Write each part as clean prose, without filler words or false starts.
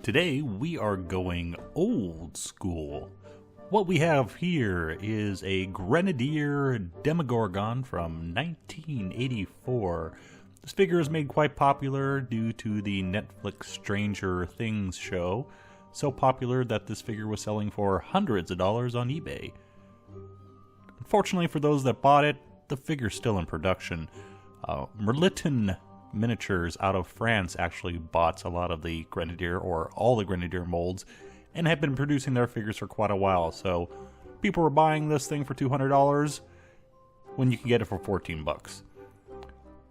Today we are going old school. What we have here is a Grenadier Demogorgon from 1984. This figure is made quite popular due to the Netflix Stranger Things show. So popular that this figure was selling for hundreds of dollars on eBay. Unfortunately for those that bought it, the figure's still in production. Merliton Miniatures out of France actually bought a lot of the Grenadier, or all the Grenadier molds, and have been producing their figures for quite a while. So people were buying this thing for $200 when you can get it for 14 bucks.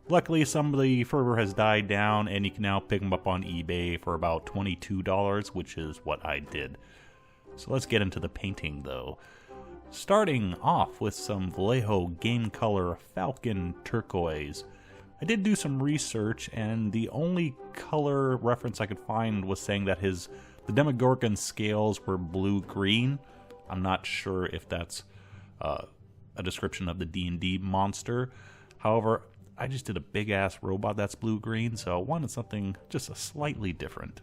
Luckily, some of the fervor has died down, and you can now pick them up on eBay for about $22, which is what I did. So let's get into the painting, though. Starting off with some Vallejo Game Color Falcon Turquoise. I did do some research, and the only color reference I could find was saying that the Demogorgon scales were blue-green. I'm not sure if that's a description of the D&D monster. However, I just did a big-ass robot that's blue-green, so I wanted something just slightly different.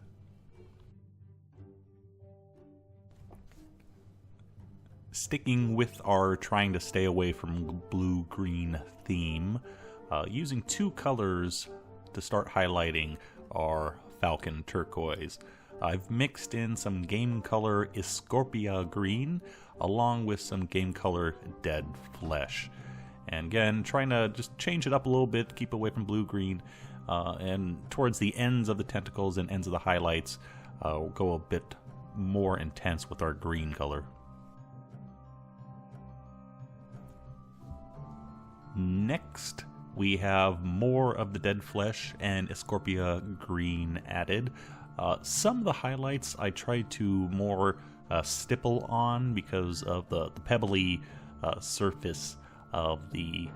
Sticking with our trying to stay away from blue-green theme, using two colors to start highlighting our Falcon Turquoise. I've mixed in some Game Color Escorpena Green along with some Game Color Dead Flesh. And again, trying to just change it up a little bit, keep away from blue-green, and towards the ends of the tentacles and ends of the highlights, we'll go a bit more intense with our green color. Next, we have more of the Dead Flesh and Escorpena Green added. Some of the highlights I tried to more stipple on because of the pebbly surface of the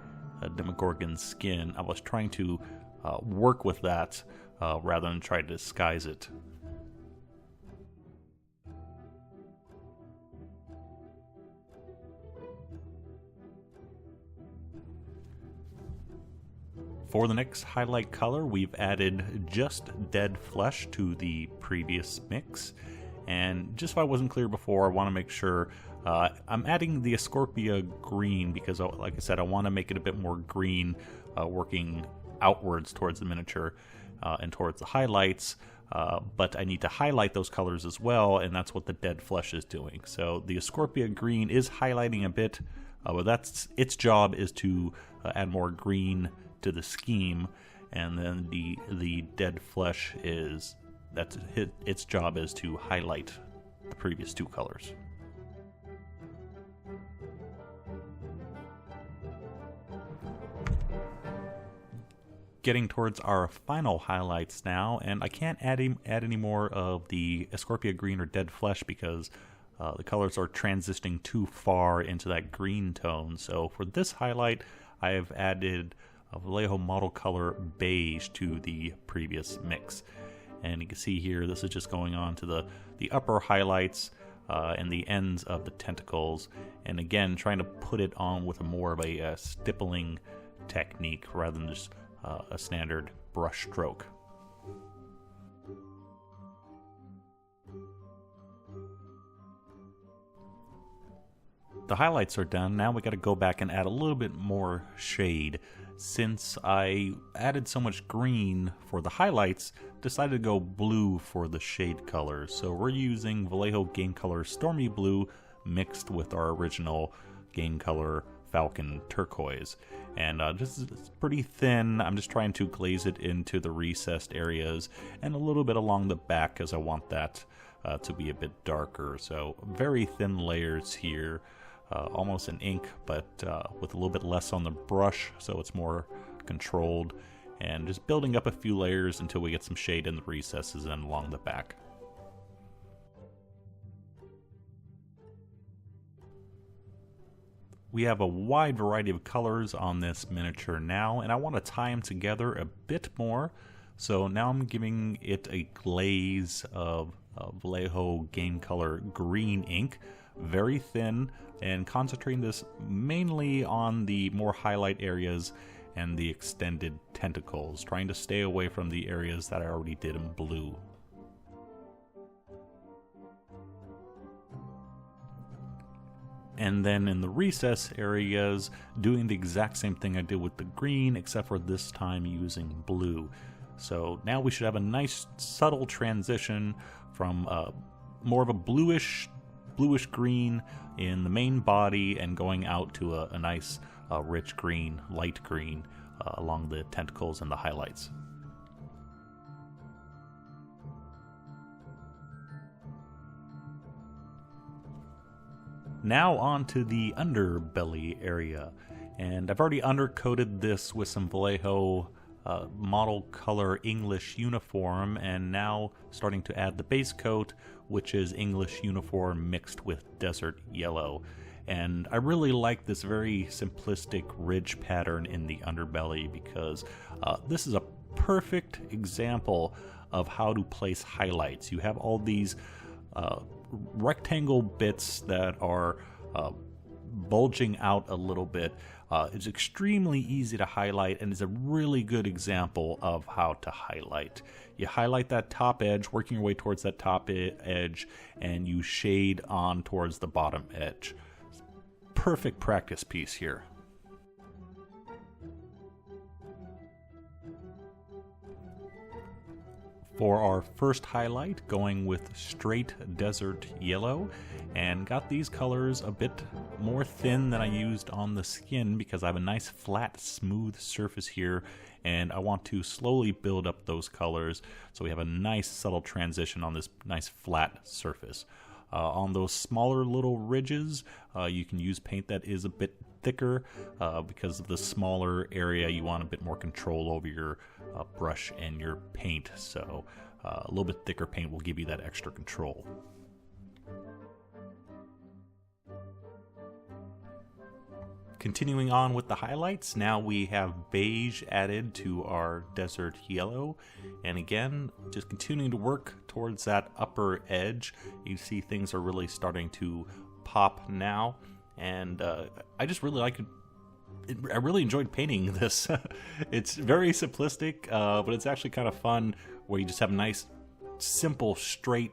Demogorgon skin. I was trying to work with that rather than try to disguise it. For the next highlight color, we've added just Dead Flesh to the previous mix. And just if I wasn't clear before, I want to make sure I'm adding the Escorpena Green because, like I said, I want to make it a bit more green, working outwards towards the miniature and towards the highlights. But I need to highlight those colors as well, and that's what the Dead Flesh is doing. So the Escorpena Green is highlighting a bit, but that's its job is to add more green to the scheme, and then the Dead Flesh its job is to highlight the previous two colors. Getting towards our final highlights now, and I can't add any more of the Escorpena Green or Dead Flesh because the colors are transitioning too far into that green tone. So for this highlight, I have added a Vallejo Model Color Beige to the previous mix. And you can see here, this is just going on to the upper highlights and the ends of the tentacles. And again, trying to put it on with more of a stippling technique rather than just a standard brush stroke. The highlights are done. Now we got to go back and add a little bit more shade. Since I added so much green for the highlights, decided to go blue for the shade colors. So we're using Vallejo Game Color Stormy Blue mixed with our original Game Color Falcon Turquoise. And it's pretty thin. I'm just trying to glaze it into the recessed areas and a little bit along the back because I want that to be a bit darker. So very thin layers here. Almost an ink, but with a little bit less on the brush, so it's more controlled, and just building up a few layers until we get some shade in the recesses and along the back. We have a wide variety of colors on this miniature now, and I want to tie them together a bit more, so now I'm giving it a glaze of Vallejo Game Color Green Ink, very thin, and concentrating this mainly on the more highlight areas and the extended tentacles, trying to stay away from the areas that I already did in blue. And then in the recess areas, doing the exact same thing I did with the green, except for this time using blue. So now we should have a nice subtle transition from more of a bluish green in the main body and going out to a nice rich green, light green along the tentacles and the highlights. Now on to the underbelly area, and I've already undercoated this with some Vallejo model color English Uniform, and now starting to add the base coat, which is English Uniform mixed with Desert Yellow. And I really like this very simplistic ridge pattern in the underbelly because this is a perfect example of how to place highlights. You have all these rectangle bits that are bulging out a little bit. It's extremely easy to highlight and is a really good example of how to highlight. You highlight that top edge, working your way towards that top edge, and you shade on towards the bottom edge. Perfect practice piece here. For our first highlight, going with straight Desert Yellow, and got these colors a bit more thin than I used on the skin because I have a nice flat smooth surface here and I want to slowly build up those colors so we have a nice subtle transition on this nice flat surface. On those smaller little ridges, you can use paint that is a bit thicker because of the smaller area. You want a bit more control over your brush and your paint, so a little bit thicker paint will give you that extra control. Continuing on with the highlights, now we have beige added to our Desert Yellow, and again, just continuing to work towards that upper edge. You see things are really starting to pop now, and I just really like it. I really enjoyed painting this. It's very simplistic, but it's actually kind of fun where you just have a nice, simple, straight,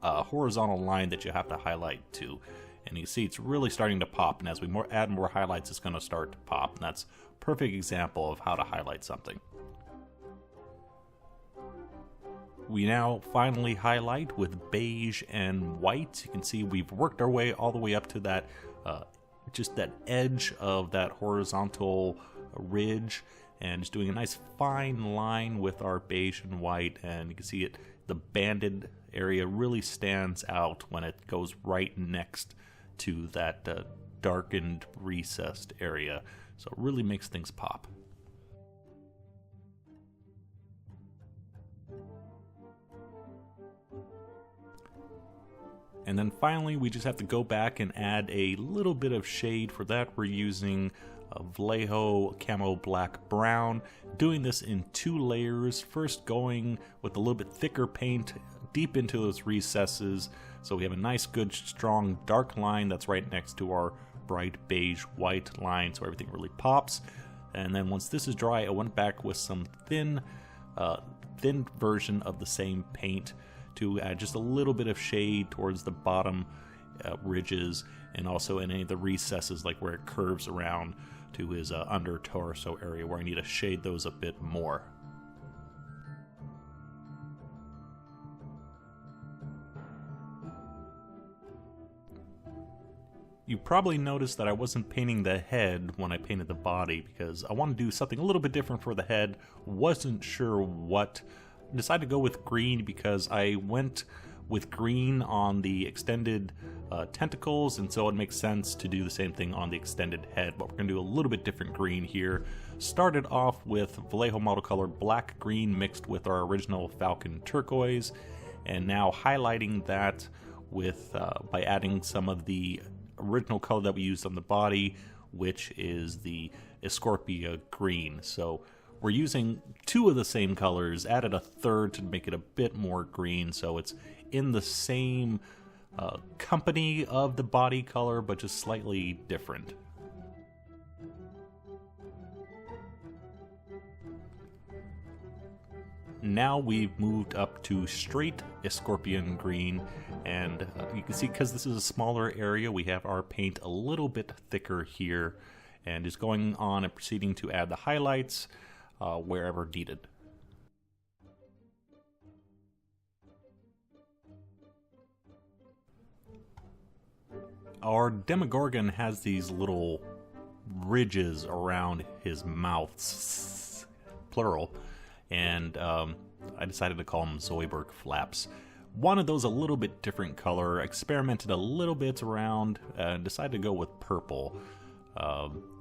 horizontal line that you have to highlight to. And you see it's really starting to pop, and as we add more highlights, it's going to start to pop. And that's a perfect example of how to highlight something. We now finally highlight with beige and white. You can see we've worked our way all the way up to that, just that edge of that horizontal ridge, and just doing a nice fine line with our beige and white. And you can see the banded area really stands out when it goes right next to that darkened recessed area, so it really makes things pop. And then finally we just have to go back and add a little bit of shade. For that we're using a Vallejo Camo Black Brown, doing this in 2 layers, first going with a little bit thicker paint deep into those recesses, so we have a nice good strong dark line that's right next to our bright beige white line, so everything really pops. And then once this is dry, I went back with some thin version of the same paint to add just a little bit of shade towards the bottom ridges, and also in any of the recesses, like where it curves around to his under torso area, where I need to shade those a bit more. You probably noticed that I wasn't painting the head when I painted the body because I wanted to do something a little bit different for the head. Wasn't sure what. I decided to go with green because I went with green on the extended tentacles, and so it makes sense to do the same thing on the extended head, but we're going to do a little bit different green here. Started off with Vallejo Model Color Black Green mixed with our original Falcon Turquoise, and now highlighting that with by adding some of the original color that we used on the body, which is the Escorpena Green. So we're using 2 of the same colors, added a third to make it a bit more green, so it's in the same company of the body color, but just slightly different. Now we've moved up to straight Escorpian Green, and you can see because this is a smaller area, we have our paint a little bit thicker here, and just going on and proceeding to add the highlights wherever needed. Our Demogorgon has these little ridges around his mouth, plural, and I decided to call them Zoidberg flaps. Wanted those a little bit different color, experimented a little bit around, and decided to go with purple.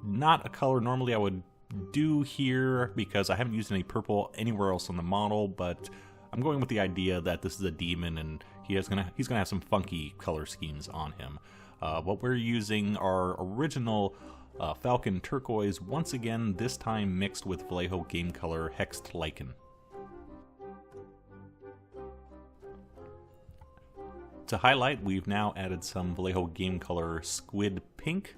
Not a color normally I would do here because I haven't used any purple anywhere else on the model, but I'm going with the idea that this is a demon and he's gonna have some funky color schemes on him. But we're using our original Falcon Turquoise, once again, this time mixed with Vallejo game color Hexed Lichen. To highlight, we've now added some Vallejo game color Squid Pink,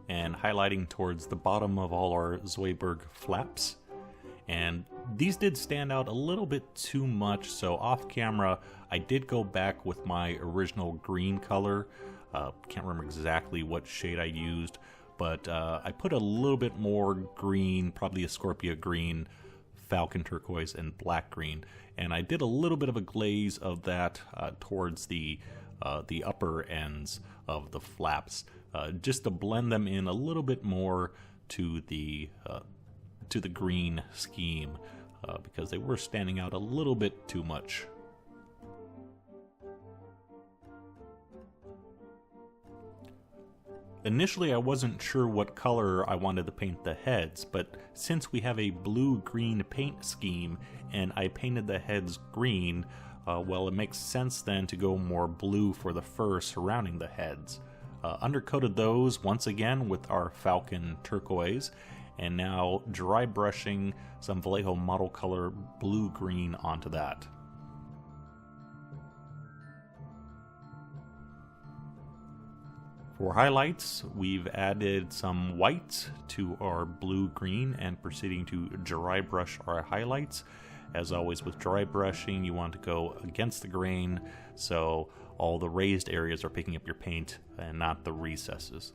and highlighting towards the bottom of all our Zoidberg flaps. And these did stand out a little bit too much, so off camera I did go back with my original green color. Can't remember exactly what shade I used, but I put a little bit more green, probably Escorpena Green, Falcon Turquoise, and Black Green. And I did a little bit of a glaze of that towards the upper ends of the flaps, just to blend them in a little bit more to the green scheme, because they were standing out a little bit too much. Initially, I wasn't sure what color I wanted to paint the heads, but since we have a blue-green paint scheme and I painted the heads green, well, it makes sense then to go more blue for the fur surrounding the heads. Undercoated those once again with our Falcon Turquoise, and now dry brushing some Vallejo model color blue-green onto that. For highlights, we've added some white to our blue-green and proceeding to dry brush our highlights. As always with dry brushing, you want to go against the grain, so all the raised areas are picking up your paint and not the recesses.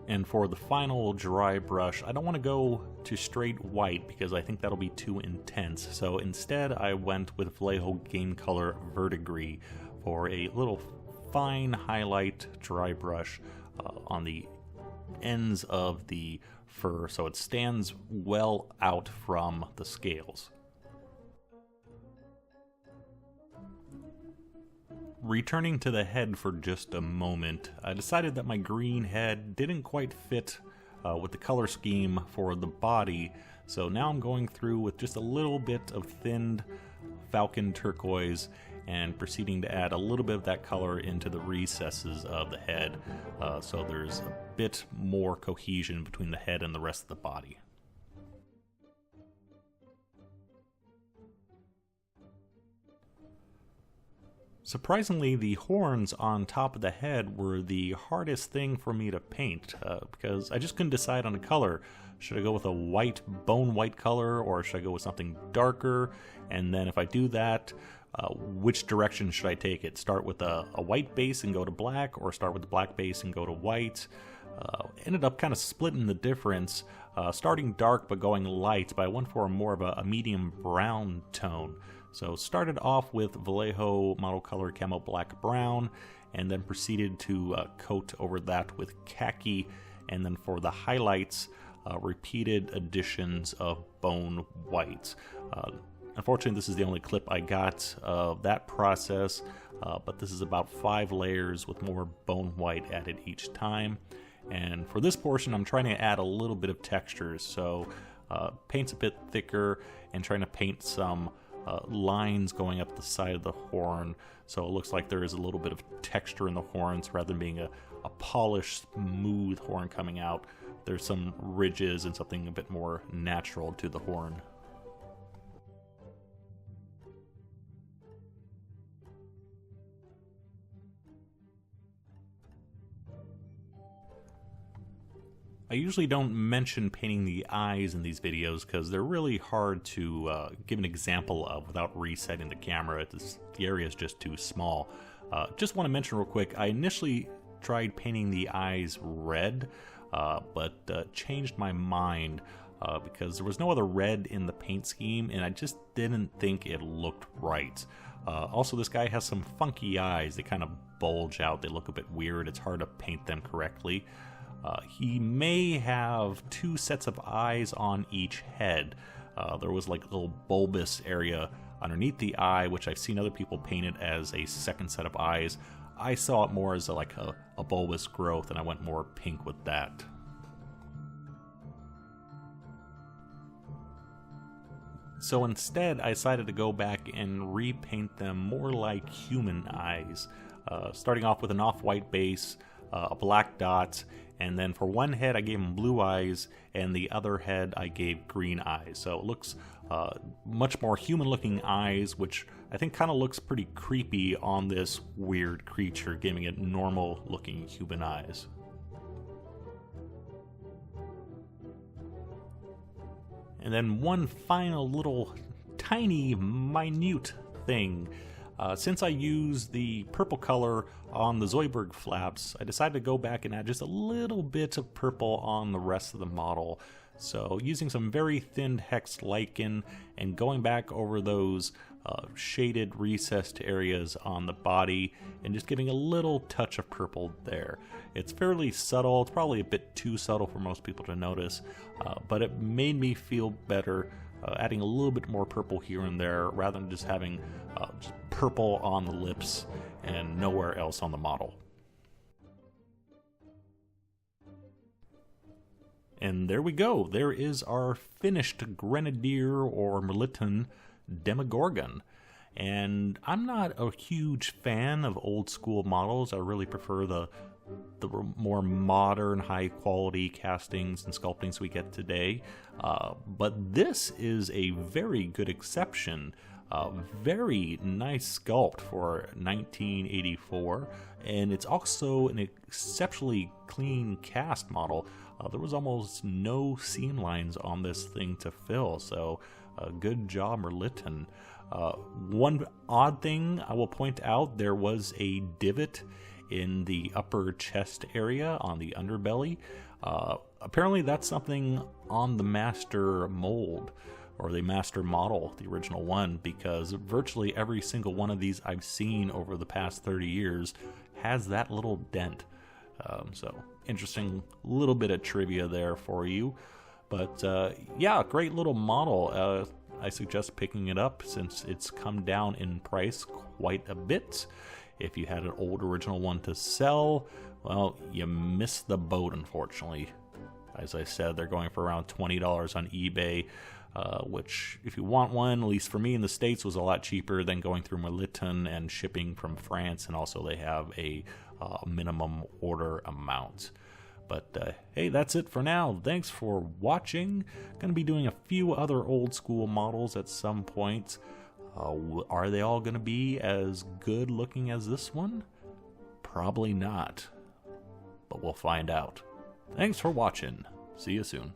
And for the final dry brush, I don't want to go to straight white because I think that'll be too intense. So instead I went with Vallejo game color Verdigris for a little fine highlight dry brush on the ends of the fur so it stands well out from the scales. Returning to the head for just a moment, I decided that my green head didn't quite fit with the color scheme for the body, so now I'm going through with just a little bit of thinned Falcon Turquoise and proceeding to add a little bit of that color into the recesses of the head, so there's a bit more cohesion between the head and the rest of the body. Surprisingly, the horns on top of the head were the hardest thing for me to paint, because I just couldn't decide on a color. Should I go with a white, bone white color, or should I go with something darker? And then if I do that, which direction should I take it? Start with a white base and go to black, or start with the black base and go to white? Ended up kind of splitting the difference, starting dark but going light, but I went for more of a medium brown tone. So started off with Vallejo model color Camo Black Brown, and then proceeded to coat over that with khaki, and then for the highlights, repeated additions of bone white. Unfortunately, this is the only clip I got of that process, but this is about 5 layers with more bone white added each time. And for this portion, I'm trying to add a little bit of texture, so paint's a bit thicker and trying to paint some lines going up the side of the horn, so it looks like there is a little bit of texture in the horns rather than being a polished, smooth horn coming out. There's some ridges and something a bit more natural to the horn. I usually don't mention painting the eyes in these videos because they're really hard to give an example of without resetting the camera. The area is just too small. Just want to mention real quick, I initially tried painting the eyes red, but changed my mind because there was no other red in the paint scheme and I just didn't think it looked right. Also, this guy has some funky eyes. They kind of bulge out. They look a bit weird. It's hard to paint them correctly. He may have 2 sets of eyes on each head. There was like a little bulbous area underneath the eye, which I've seen other people paint it as a second set of eyes. I saw it more as like a bulbous growth, and I went more pink with that. So instead, I decided to go back and repaint them more like human eyes, starting off with an off-white base, a black dot, and then for one head I gave him blue eyes, and the other head I gave green eyes. So it looks much more human-looking eyes, which I think kind of looks pretty creepy on this weird creature, giving it normal-looking human eyes. And then one final little tiny, minute thing. Since I used the purple color on the Zoidberg flaps, I decided to go back and add just a little bit of purple on the rest of the model. So using some very thin Hexed Lichen and going back over those shaded recessed areas on the body and just giving a little touch of purple there. It's fairly subtle. It's probably a bit too subtle for most people to notice, but it made me feel better adding a little bit more purple here and there rather than just having just purple on the lips and nowhere else on the model. And there we go. There is our finished Grenadier or Militan Demogorgon. And I'm not a huge fan of old school models. I really prefer the more modern, high quality castings and sculptings we get today. But this is a very good exception. Very nice sculpt for 1984, and it's also an exceptionally clean cast model. There was almost no seam lines on this thing to fill, so good job, Merliton. One odd thing I will point out, there was a divot in the upper chest area on the underbelly. Apparently that's something on the master mold, or the master model, the original one, because virtually every single one of these I've seen over the past 30 years has that little dent. So interesting little bit of trivia there for you. But yeah, great little model. I suggest picking it up since it's come down in price quite a bit. If you had an old original one to sell, well, you missed the boat, unfortunately. As I said, they're going for around $20 on eBay, which, if you want one, at least for me in the States, was a lot cheaper than going through Merliton and shipping from France, and also they have a minimum order amount. But hey, that's it for now. Thanks for watching. Going to be doing a few other old school models at some point. Are they all going to be as good looking as this one? Probably not, but we'll find out. Thanks for watching. See you soon.